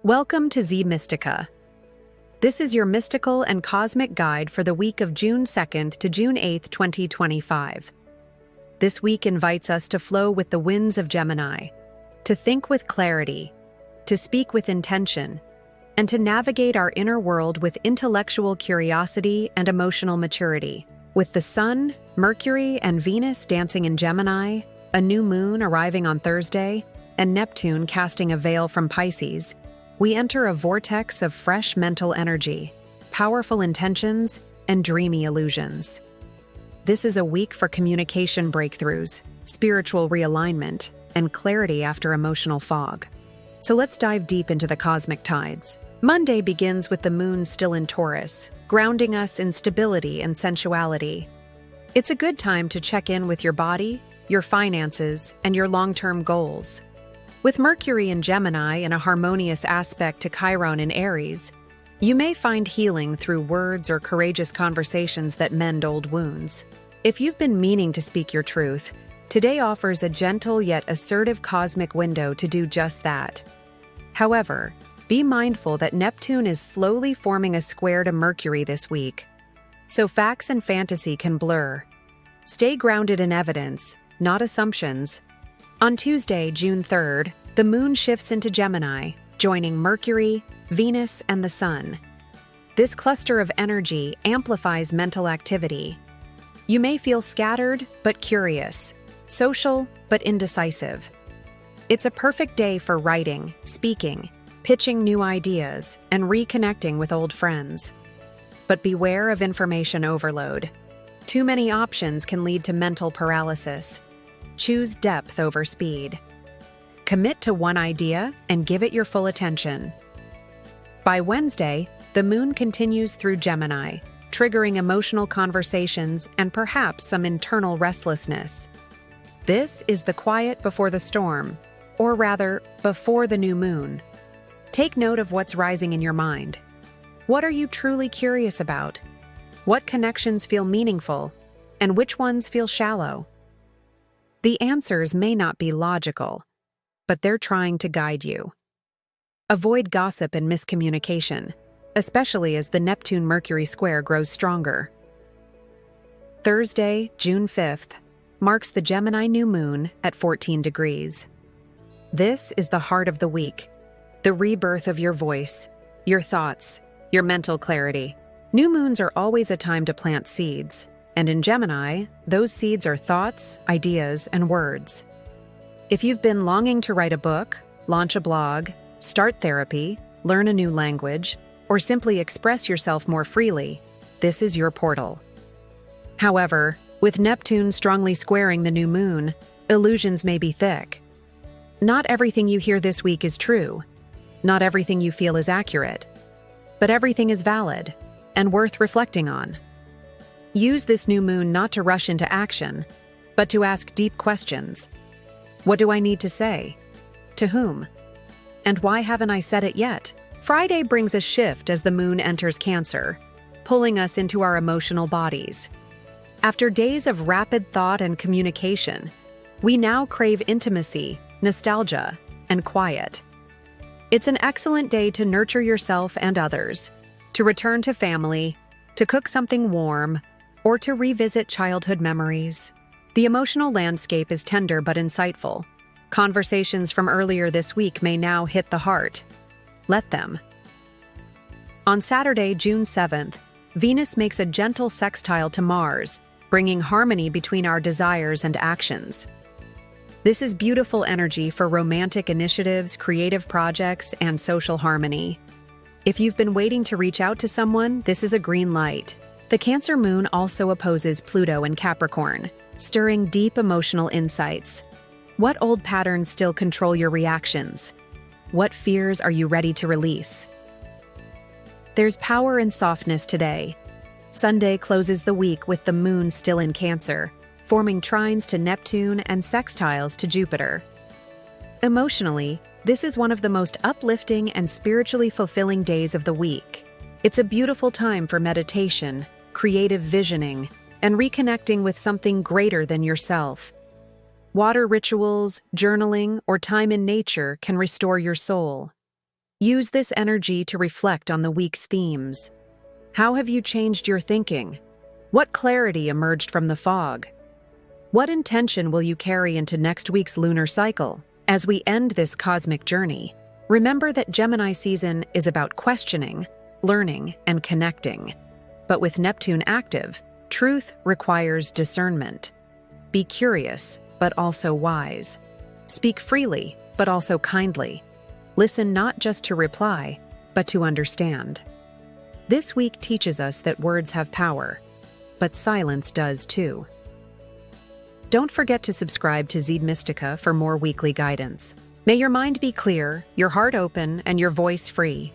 Welcome to Z Mystica. This is your mystical and cosmic guide for the week of June 2nd to June 8th, 2025. This week invites us to flow with the winds of Gemini, to think with clarity, to speak with intention, and to navigate our inner world with intellectual curiosity and emotional maturity. With the Sun, Mercury, and Venus dancing in Gemini, a new moon arriving on Thursday, and Neptune casting a veil from Pisces, we enter a vortex of fresh mental energy, powerful intentions, and dreamy illusions. This is a week for communication breakthroughs, spiritual realignment, and clarity after emotional fog. So let's dive deep into the cosmic tides. Monday begins with the moon still in Taurus, grounding us in stability and sensuality. It's a good time to check in with your body, your finances, and your long-term goals. With Mercury in Gemini in a harmonious aspect to Chiron in Aries, you may find healing through words or courageous conversations that mend old wounds. If you've been meaning to speak your truth, today offers a gentle yet assertive cosmic window to do just that. However, be mindful that Neptune is slowly forming a square to Mercury this week, so facts and fantasy can blur. Stay grounded in evidence, not assumptions. On Tuesday, June 3rd, the moon shifts into Gemini, joining Mercury, Venus, and the Sun. This cluster of energy amplifies mental activity. You may feel scattered but curious, social but indecisive. It's a perfect day for writing, speaking, pitching new ideas, and reconnecting with old friends. But beware of information overload. Too many options can lead to mental paralysis. Choose depth over speed. Commit to one idea and give it your full attention. By Wednesday, the moon continues through Gemini, triggering emotional conversations and perhaps some internal restlessness. This is the quiet before the storm, or rather, before the new moon. Take note of what's rising in your mind. What are you truly curious about? What connections feel meaningful, and which ones feel shallow? The answers may not be logical, but they're trying to guide you. Avoid gossip and miscommunication, especially as the Neptune-Mercury square grows stronger. Thursday, June 5th, marks the Gemini New Moon at 14 degrees. This is the heart of the week, the rebirth of your voice, your thoughts, your mental clarity. New moons are always a time to plant seeds. And in Gemini, those seeds are thoughts, ideas, and words. If you've been longing to write a book, launch a blog, start therapy, learn a new language, or simply express yourself more freely, this is your portal. However, with Neptune strongly squaring the new moon, illusions may be thick. Not everything you hear this week is true. Not everything you feel is accurate. But everything is valid and worth reflecting on. Use this new moon not to rush into action, but to ask deep questions. What do I need to say? To whom? And why haven't I said it yet? Friday brings a shift as the moon enters Cancer, pulling us into our emotional bodies. After days of rapid thought and communication, we now crave intimacy, nostalgia, and quiet. It's an excellent day to nurture yourself and others, to return to family, to cook something warm, or to revisit childhood memories. The emotional landscape is tender but insightful. Conversations from earlier this week may now hit the heart. Let them. On Saturday, June 7th, Venus makes a gentle sextile to Mars, bringing harmony between our desires and actions. This is beautiful energy for romantic initiatives, creative projects, and social harmony. If you've been waiting to reach out to someone, this is a green light. The Cancer moon also opposes Pluto in Capricorn, stirring deep emotional insights. What old patterns still control your reactions? What fears are you ready to release? There's power in softness today. Sunday closes the week with the moon still in Cancer, forming trines to Neptune and sextiles to Jupiter. Emotionally, this is one of the most uplifting and spiritually fulfilling days of the week. It's a beautiful time for meditation, creative visioning, and reconnecting with something greater than yourself. Water rituals, journaling, or time in nature can restore your soul. Use this energy to reflect on the week's themes. How have you changed your thinking? What clarity emerged from the fog? What intention will you carry into next week's lunar cycle? As we end this cosmic journey, remember that Gemini season is about questioning, learning, and connecting. But with Neptune active, truth requires discernment. Be curious, but also wise. Speak freely, but also kindly. Listen not just to reply, but to understand. This week teaches us that words have power, but silence does too. Don't forget to subscribe to Zed Mystica for more weekly guidance. May your mind be clear, your heart open, and your voice free.